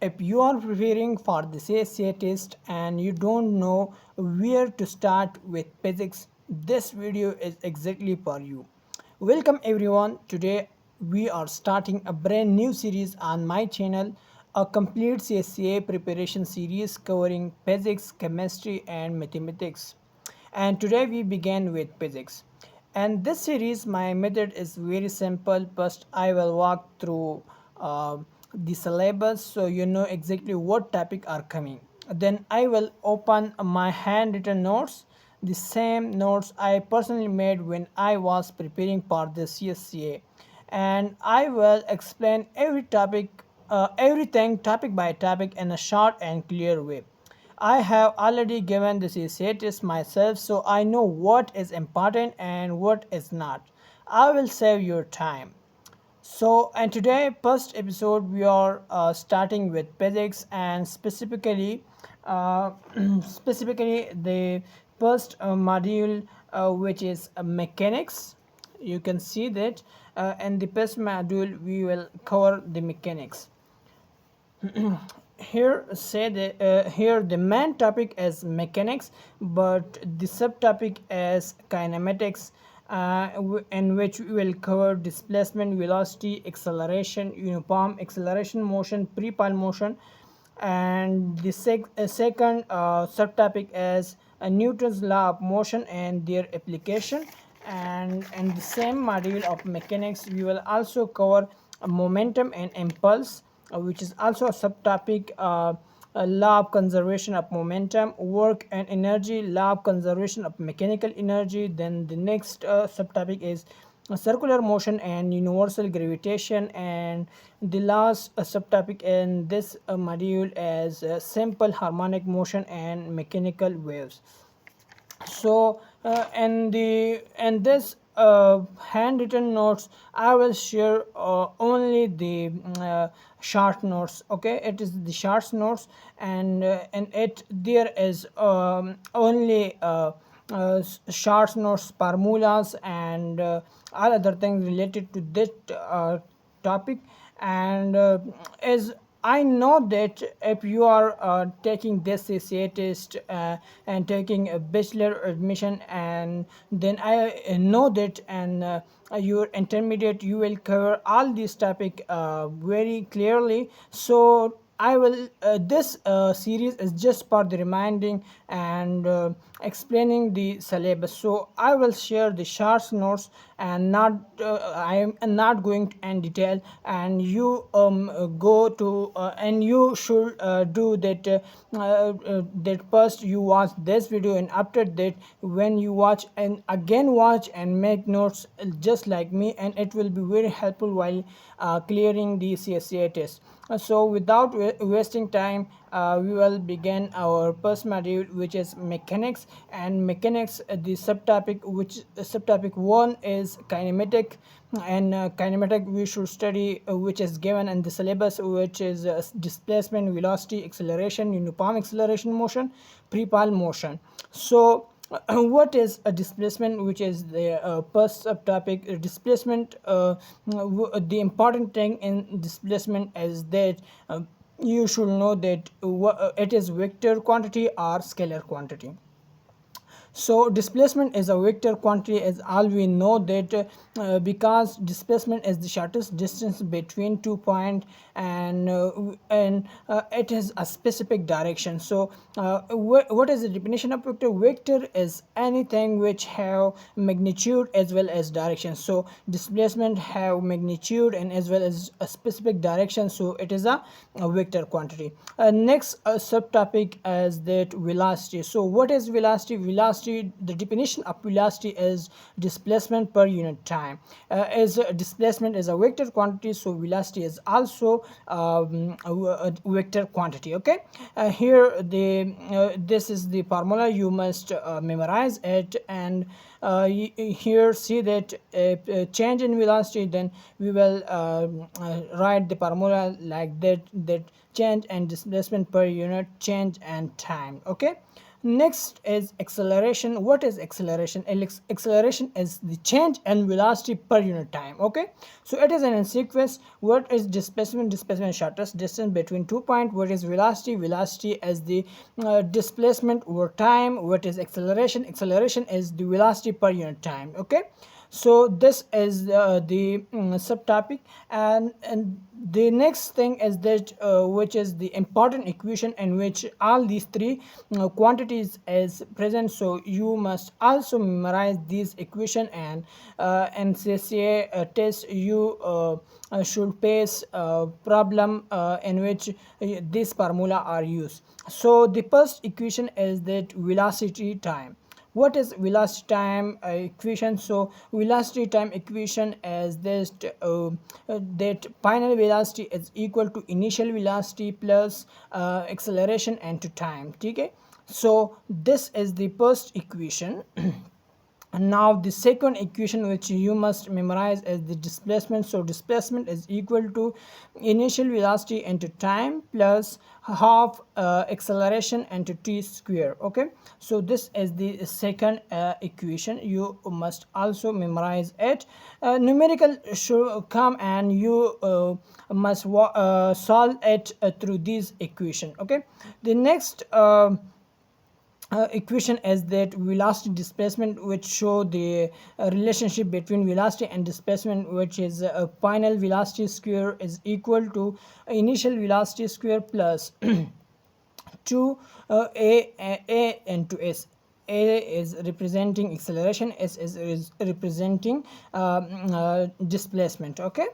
If you are preparing for the CSCA test and you don't know where to start with physics, this video is exactly for you. Welcome everyone. Today we are starting a brand new series on my channel, a complete CSCA preparation series covering physics, chemistry and mathematics. And today we begin with physics. And this series, my method is very simple. First, I will walk through the syllabus so you know exactly what topic are coming. Then I will open my handwritten notes, the same notes I personally made when I was preparing for the CSCA, and I will explain everything topic by topic in a short and clear way. I have already given this essay test myself, so I know what is important and what is not. I will save your time. So, and today, first episode, we are starting with physics and specifically, uh, specifically the first module, which is mechanics. You can see that in the first module, we will cover the mechanics. Here the main topic is mechanics, but the subtopic is kinematics, in which we will cover displacement, velocity, acceleration, uniform acceleration, motion, pre-pile motion, and the second subtopic is Newton's law of motion and their application. And in the same module of mechanics, we will also cover momentum and impulse, which is also a subtopic. Law of conservation of momentum, work and energy, law of conservation of mechanical energy. Then the next subtopic is circular motion and universal gravitation, and the last subtopic in this module is simple harmonic motion and mechanical waves. So in this handwritten notes, I will share only the short notes. Okay, it is the short notes, and it there is only short notes, formulas, and all other things related to this topic. And as I know that if you are taking this CCA test and taking a bachelor admission, and then I know that, and your intermediate, you will cover all these topic very clearly. So I will this series is just for the reminding and explaining the syllabus. So I will share the short notes, and not I am not going in detail, and you go to and you should do that that first you watch this video, and after that when you watch and again watch and make notes just like me, and it will be very helpful while clearing the CSCA test. So without wasting time, we will begin our first module, which is mechanics. And mechanics, the subtopic, which subtopic 1 is kinematic. And kinematic we should study, which is given in the syllabus, which is displacement, velocity, acceleration, uniform acceleration motion, pre-pile motion. So what is a displacement, which is the first subtopic. Displacement, the important thing in displacement is that you should know that it is vector quantity or scalar quantity. So displacement is a vector quantity, as all we know that because displacement is the shortest distance between 2 points, and it has a specific direction. So what is the definition of vector? Vector is anything which have magnitude as well as direction. So displacement have magnitude and as well as a specific direction, so it is a vector quantity. Next subtopic is that velocity. So what is velocity? Velocity, the definition of velocity is displacement per unit time. As displacement is a vector quantity, so velocity is also a vector quantity. Okay, here the this is the formula, you must memorize it. And here see that change in velocity, then we will write the formula like that, that change and displacement per unit change and time. Okay, Next is acceleration. What is acceleration? Acceleration is the change in velocity per unit time. Okay, so it is an in sequence. What is displacement? Displacement is shortest distance between 2 points. What is velocity? Velocity is the displacement over time. What is acceleration? Acceleration is the velocity per unit time. Okay, so this is the subtopic, and the next thing is that which is the important equation in which all these three quantities is present. So you must also memorize these equation, and CSCA test you should face a problem in which this formula are used. So the first equation is that velocity time. What is velocity time equation? So velocity time equation is this that final velocity is equal to initial velocity plus acceleration into time. Okay, so this is the first equation. And now the second equation which you must memorize is the displacement. So displacement is equal to initial velocity into time plus half acceleration into t square. Okay, so this is the second equation. You must also memorize it. Numerical should come and you must solve it through this equation. Okay, the next equation is that velocity displacement, which show the relationship between velocity and displacement, which is final velocity square is equal to initial velocity square plus 2 a into s. A is representing acceleration, s is representing displacement. Okay,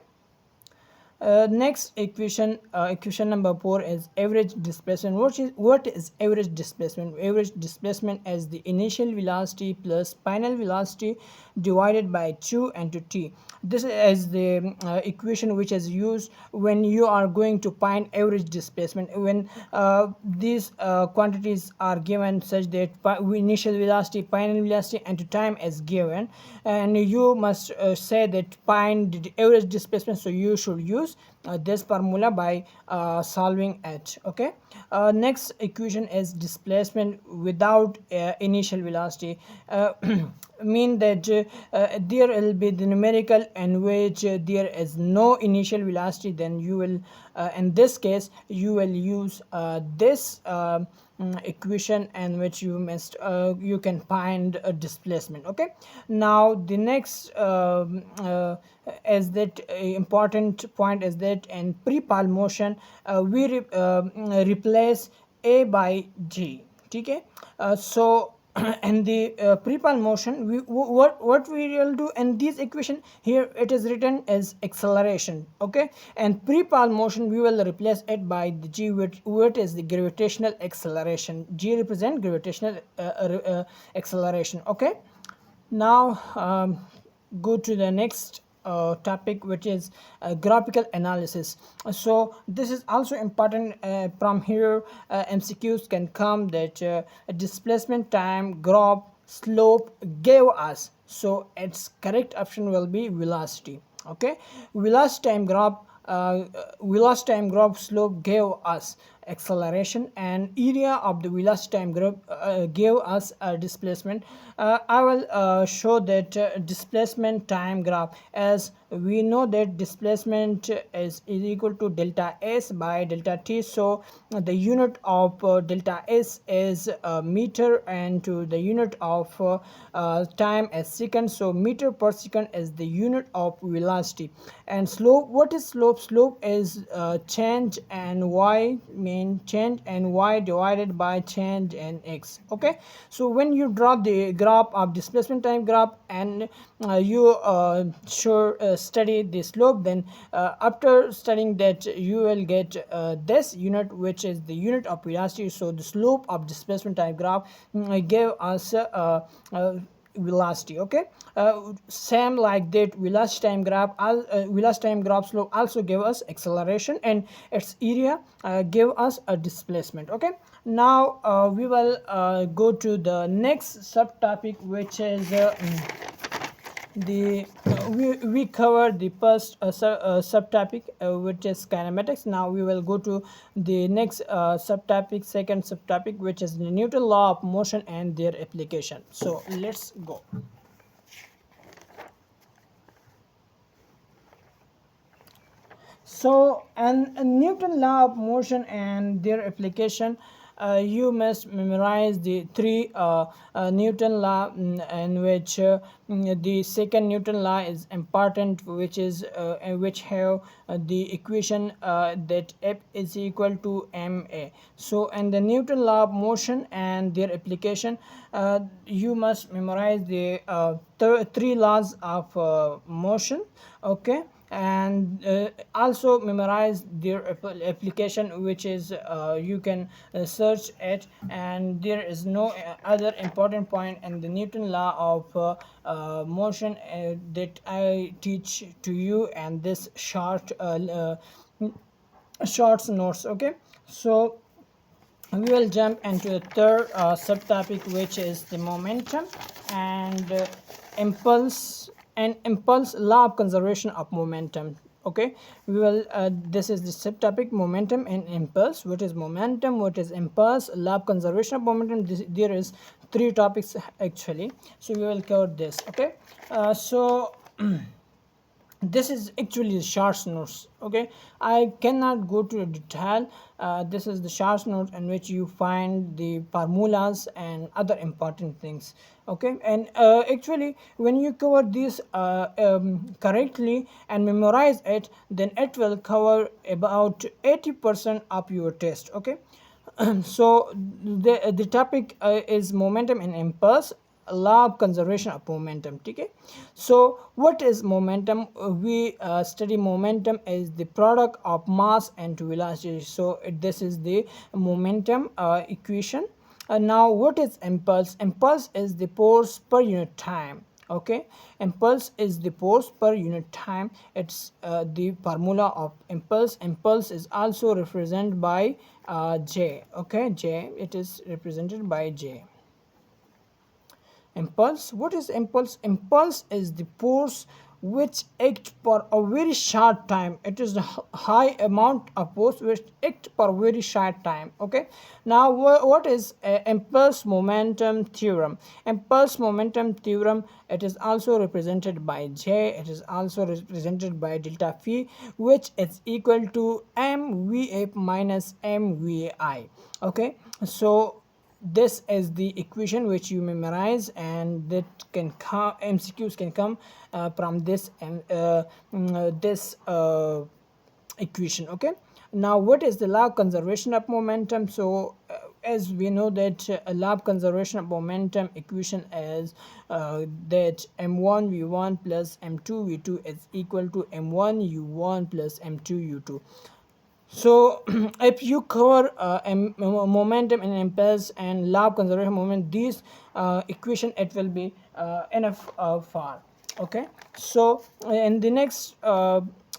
next equation, equation number 4 is average displacement. What is average displacement? Average displacement is the initial velocity plus final velocity divided by 2 into t. This is the equation which is used when you are going to find average displacement, when these quantities are given such that initial velocity, final velocity and time is given, and you must say that find the average displacement. So you should use this formula by solving it. Okay, next equation is displacement without initial velocity. Mean that there will be the numerical in which there is no initial velocity, then you will in this case you will use this equation in which you must you can find a displacement. Okay, now the next is that important point is that in pre-pal motion we replace a by g. Okay, so in the pre-pal motion, what we will do in this equation here, it is written as acceleration. Okay, and pre-pal motion we will replace it by the g, what is the gravitational acceleration. G represent gravitational acceleration. Okay, now go to the next topic, which is graphical analysis. So this is also important. From here MCQs can come that displacement time graph slope gave us, so its correct option will be velocity. Okay, velocity time graph velocity time graph slope gave us acceleration, and area of the velocity time graph gave us a displacement. I will show that displacement time graph, as we know that displacement is equal to delta s by delta t. So the unit of delta s is meter, and to the unit of time as second. So meter per second is the unit of velocity. And slope, what is slope? Slope is change and y, mean change and y divided by change in x. Okay, so when you draw the graph of displacement time graph and you sure study the slope, then after studying that you will get this unit, which is the unit of velocity. So the slope of displacement time graph gave us velocity. Okay, same like that velocity time graph velocity time graph slope also gave us acceleration, and its area gave us a displacement. Okay, now we will go to the next subtopic, which is the we covered the first subtopic, which is kinematics. Now we will go to the next subtopic, second subtopic, which is the Newton law of motion and their application. So let's go. So, and Newton law of motion and their application, you must memorize the three Newton law, in which the second Newton law is important, which is which have the equation that F is equal to ma. So, and the Newton law of motion and their application, you must memorize the three laws of motion. Okay, and also memorize their application, which is you can search it, and there is no other important point in the Newton law of motion that I teach to you and this short notes. Okay, so we will jump into the third subtopic, which is the momentum and impulse law of conservation of momentum. Okay, we will this is the subtopic, momentum and impulse. What is momentum, what is impulse, law of conservation of momentum? There is three topics actually, so we will cover this. Okay, so this is actually the short notes. Okay, I cannot go to the detail. This is the short notes in which you find the formulas and other important things. Okay, and actually when you cover this correctly and memorize it, then it will cover about 80% of your test. Okay, so the topic is momentum and impulse, law of conservation of momentum. Okay, so what is momentum? We study momentum is the product of mass and velocity. So this is the momentum equation. Now what is impulse? Impulse is the force per unit time. Okay, impulse is the force per unit time. It's the formula of impulse. Impulse is also represented by J. Okay, J, it is represented by J. Impulse. What is impulse? Impulse is the force which acts for a very short time. It is the high amount of force which acts for a very short time. Okay, now what is impulse momentum theorem? Impulse momentum theorem, it is also represented by J. It is also represented by delta phi, which is equal to mvf minus mvi. Okay, so this is the equation which you memorize, and that can come, MCQs can come from this and this equation. Okay, now what is the law of conservation of momentum? So as we know that a law of conservation of momentum equation is that m1 v1 plus m2 v2 is equal to m1 u1 plus m2 u2. So if you cover momentum and impulse and law of conservation moment, these equation, it will be enough for. Okay, so in the next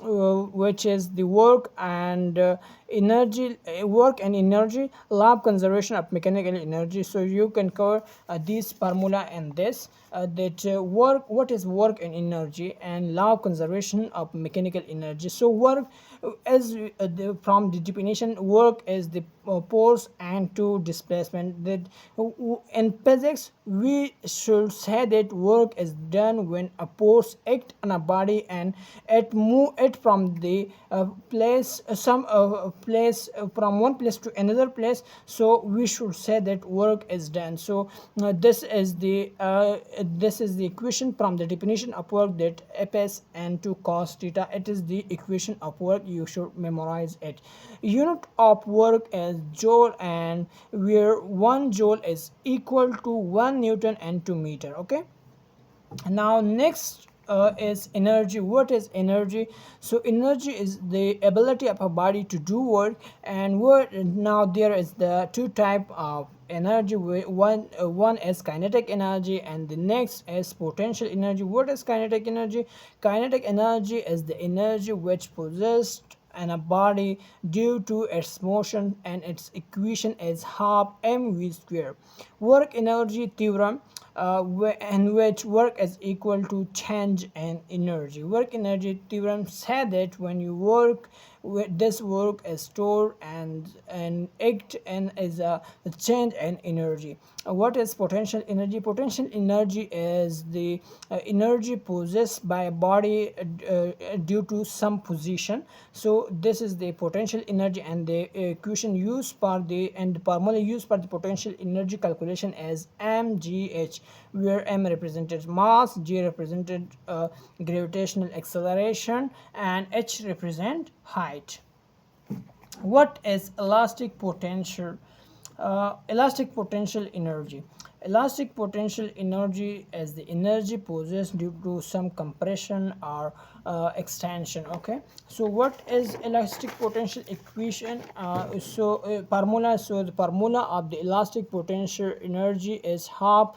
which is the work and energy, work and energy, law of conservation of mechanical energy. So you can cover this formula and this that work, what is work and energy, and law of conservation of mechanical energy. So work, as from the definition, work is the force and to displacement. That in physics we should say that work is done when a force act on a body and it move it from the place, some place, from one place to another place. So we should say that work is done. So this is the equation from the definition of work, that fs and 2 cos theta. It is the equation of work. You should memorize it. Unit of work is joule, and where 1 joule is equal to 1 newton and 2 meter. Okay, now next is energy. What is energy? So energy is the ability of a body to do work, and now there is the two type of energy. One is kinetic energy and the next is potential energy. What is kinetic energy? Kinetic energy is the energy which possessed in a body due to its motion, and its equation is half mv square. Work energy theorem. in which work is equal to change in energy. Work energy theorem said that when you work, this work is stored and act and is a change in energy. What is potential energy? Potential energy is the energy possessed by a body due to some position. So this is the potential energy, and the equation used for the and the formula used for the potential energy calculation is mgh, where m represented mass, g represented gravitational acceleration, and h represent height. What is elastic potential? Elastic potential energy. Elastic potential energy is the energy possessed due to some compression or extension. Okay, so what is elastic potential equation? Formula. So the formula of the elastic potential energy is half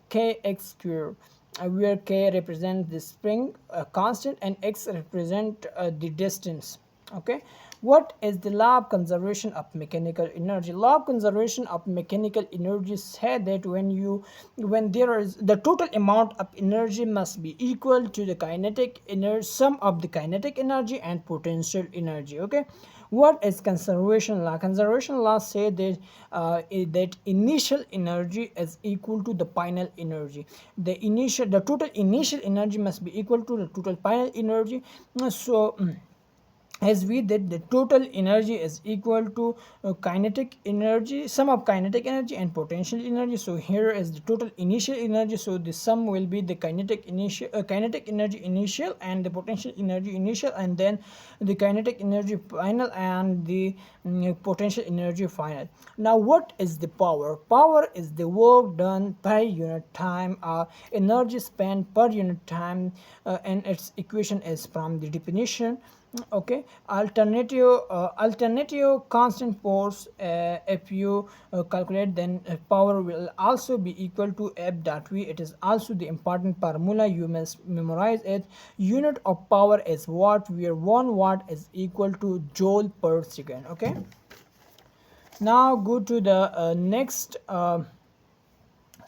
kx square, where k represents the spring constant and x represent the distance. Okay, what is the law of conservation of mechanical energy? Law of conservation of mechanical energy said that when there is the total amount of energy must be equal to the kinetic energy, sum of the kinetic energy and potential energy. Okay, what is conservation law? Conservation law say that that initial energy is equal to the final energy. The total initial energy must be equal to the total final energy. So as we did, the total energy is equal to kinetic energy, sum of kinetic energy and potential energy. So here is the total initial energy, so the sum will be the kinetic energy initial and the potential energy initial, and then the kinetic energy final and the potential energy final. Now what is the power? Power is the work done per unit time, energy spent per unit time, and its equation is from the definition. Okay, alternative constant force, if you calculate, then power will also be equal to F dot V. It is also the important formula, you must memorize it. Unit of power is watt, where 1 watt is equal to joule per second. Okay, now go to the next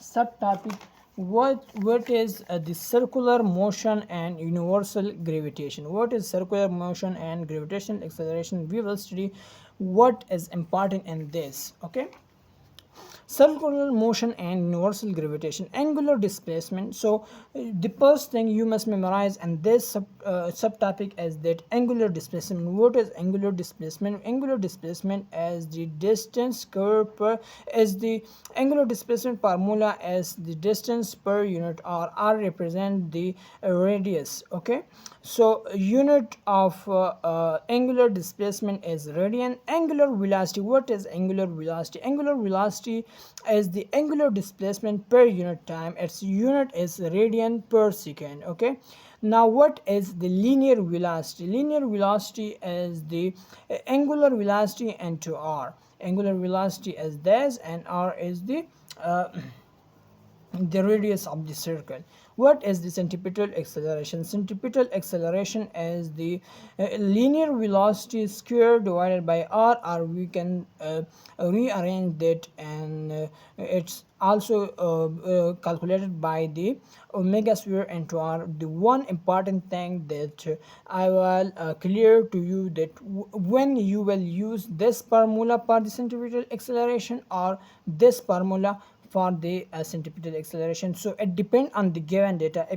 subtopic. What is the circular motion and universal gravitation? What is circular motion and gravitational acceleration? We will study what is important in this. Okay, circular motion and universal gravitation. Angular displacement. So the first thing you must memorize and this subtopic is that angular displacement. What is angular displacement? Angular displacement as the distance curve per, as the angular displacement formula as the distance per unit, or r represent the radius. Okay, so unit of angular displacement is radian. Angular velocity. What is angular velocity? Angular velocity is the angular displacement per unit time. Its unit is radian per second. Okay, now what is the linear velocity? Linear velocity is the angular velocity into r. Angular velocity is this and r is the radius of the circle. What is the centripetal acceleration? Centripetal acceleration is the linear velocity square divided by r, or we can rearrange that, and it's also calculated by the omega square into r. The one important thing that I will clear to you, that when you will use this formula for the centripetal acceleration or this formula for the centripetal acceleration, so it depends on the given data.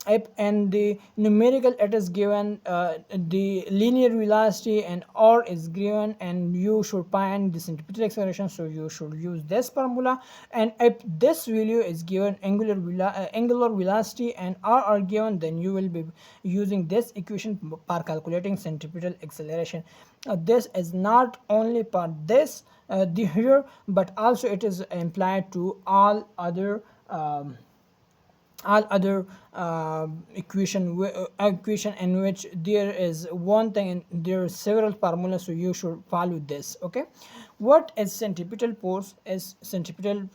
If in the numerical it is given the linear velocity and r is given, and you should find the centripetal acceleration, so you should use this formula. And if this value is given, angular velocity and r are given, then you will be using this equation for calculating centripetal acceleration. This is not only for this the here, but also it is applied to all other equation in which there is one thing and there are several formulas, so you should follow this. Okay, what is centripetal force? Centripetal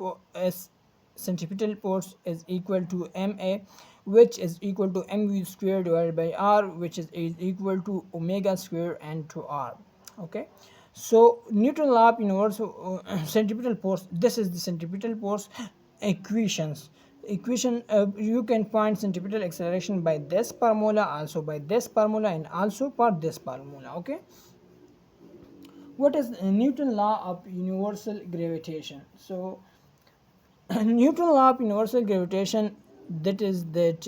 force is equal to ma, which is equal to mv square divided by r, which is equal to omega square and to r. Okay, so Newton law of universal centripetal force. This is the centripetal force equation. You can find centripetal acceleration by this formula, also by this formula, and also for this formula. Okay, what is Newton law of universal gravitation? So Newton law of universal gravitation, that is that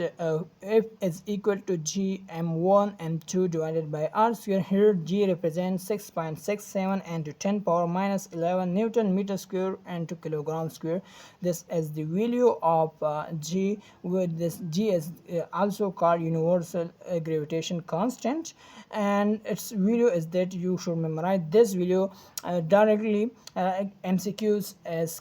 F is equal to g m1 m2 divided by r square. Here g represents 6.67 and to 10 power minus 11 Newton meter square and to kilogram square. This is the value of g, with this g is also called universal gravitation constant, and its value is that you should memorize this value directly. MCQs as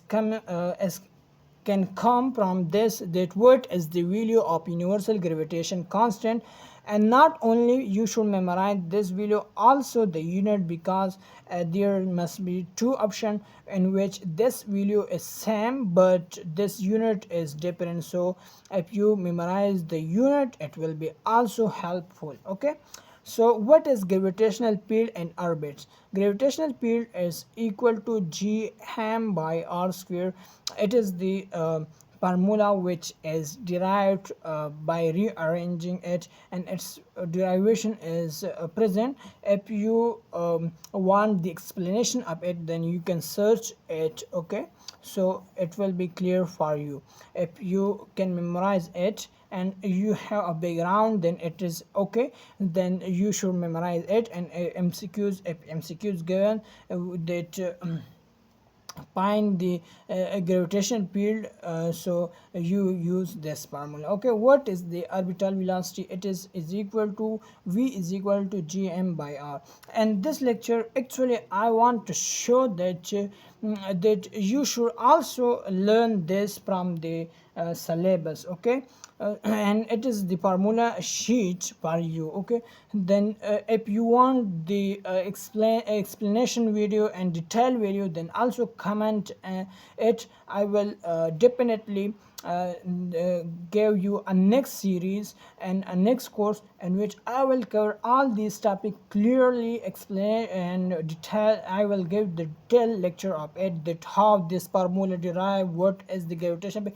can come from this, that what is the value of universal gravitation constant, and not only you should memorize this value, also the unit, because there must be two options in which this value is same but this unit is different. So if you memorize the unit, it will be also helpful. Okay, so what is gravitational field in orbits? Gravitational field is equal to g ham by r square. It is the formula which is derived by rearranging it, and its derivation is present. If you want the explanation of it, then you can search it. Okay, so it will be clear for you. If you can memorize it and you have a background, then it is okay, then you should memorize it. And MCQs, if MCQs given that find the gravitational field, so you use this formula. Okay, what is the orbital velocity? It is equal to v is equal to gm by r. And this lecture, actually I want to show that that you should also learn this from the syllabus. Okay, and it is the formula sheet for you. Okay, then if you want the explanation video and detail video, then also comment it. I will definitely give you a next series and a next course in which I will cover all these topics clearly, explain and detail. I will give the detailed lecture of it, that how this formula derive, what is the gravitation.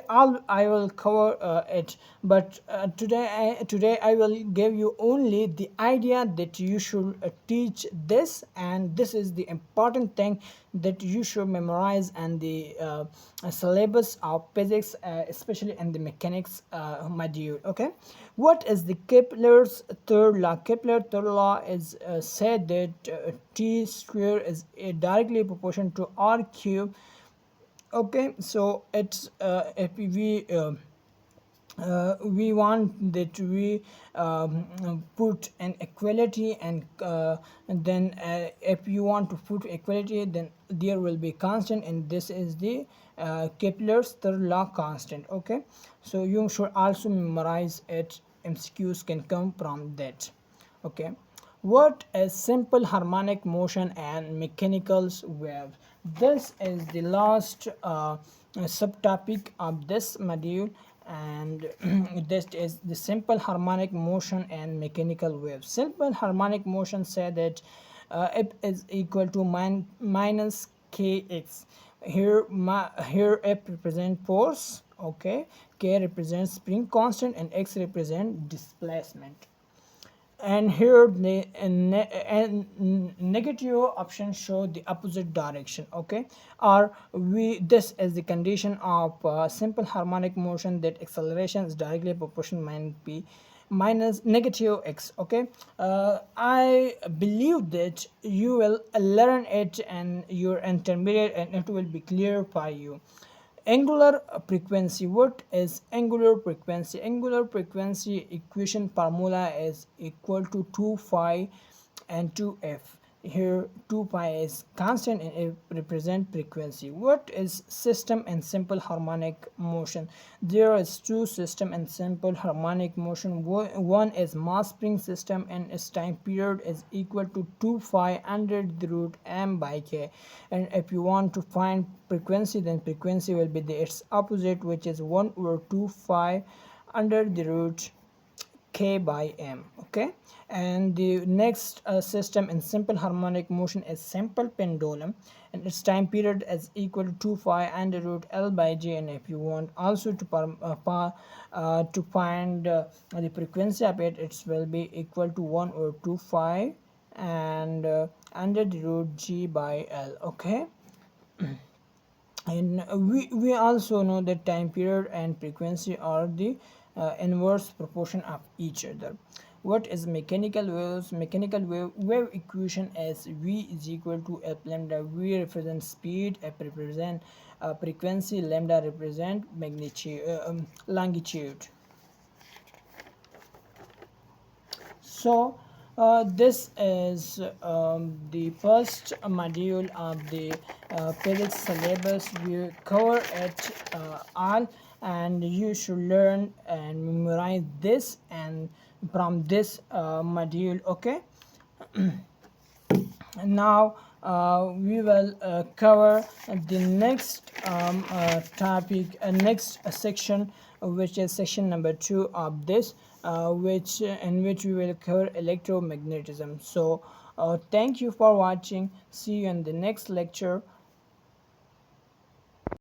All I will cover it, but today I will give you only the idea that you should teach this, and this is the important thing that you should memorize, and the syllabus of physics, especially in the mechanics module. Okay, what is the Kepler's third law? Kepler's third law is said that t square is directly proportional to r cube. Okay, so it's if we want that we put an equality, and then if you want to put equality, then there will be constant, and this is the Kepler's third law constant. Okay, so you should also memorize it. MCQs can come from that. Okay, what is simple harmonic motion and mechanical wave? This is the last subtopic of this module, and this is the simple harmonic motion and mechanical wave. Simple harmonic motion say that F is equal to minus kx. Here F represents force. Okay, k represents spring constant, and x represents displacement. And here the negative option show the opposite direction. Okay, or we, this is the condition of simple harmonic motion, that acceleration is directly proportional might be minus negative x. Okay, I believe that you will learn it and your intermediate, and it will be clear for you. Angular frequency. What is angular frequency? Angular frequency equation formula is equal to 2 phi and 2f. Here 2 pi is constant and it represent frequency. What is system and simple harmonic motion? There is two system and simple harmonic motion. One is mass spring system, and its time period is equal to 2 phi under the root m by k. And if you want to find frequency, then frequency will be its opposite, which is 1 over 2 phi under the root k by m. Okay, and the next system in simple harmonic motion is simple pendulum, and its time period is equal to 2 pi under root l by j. And if you want also to find the frequency of it, it will be equal to 1 or 2 pi and under the root g by l. Okay, and we also know that time period and frequency are the inverse proportion of each other. What is mechanical waves? Mechanical wave equation is v is equal to f lambda. V represents speed, f represent frequency, lambda represent magnitude, longitude. So this is the first module of the physics syllabus. We cover it all, and you should learn and memorize this and from this module. Okay, now we will cover the next topic, next section, which is section number 2 of this, which in which we will cover electromagnetism. So thank you for watching. See you in the next lecture.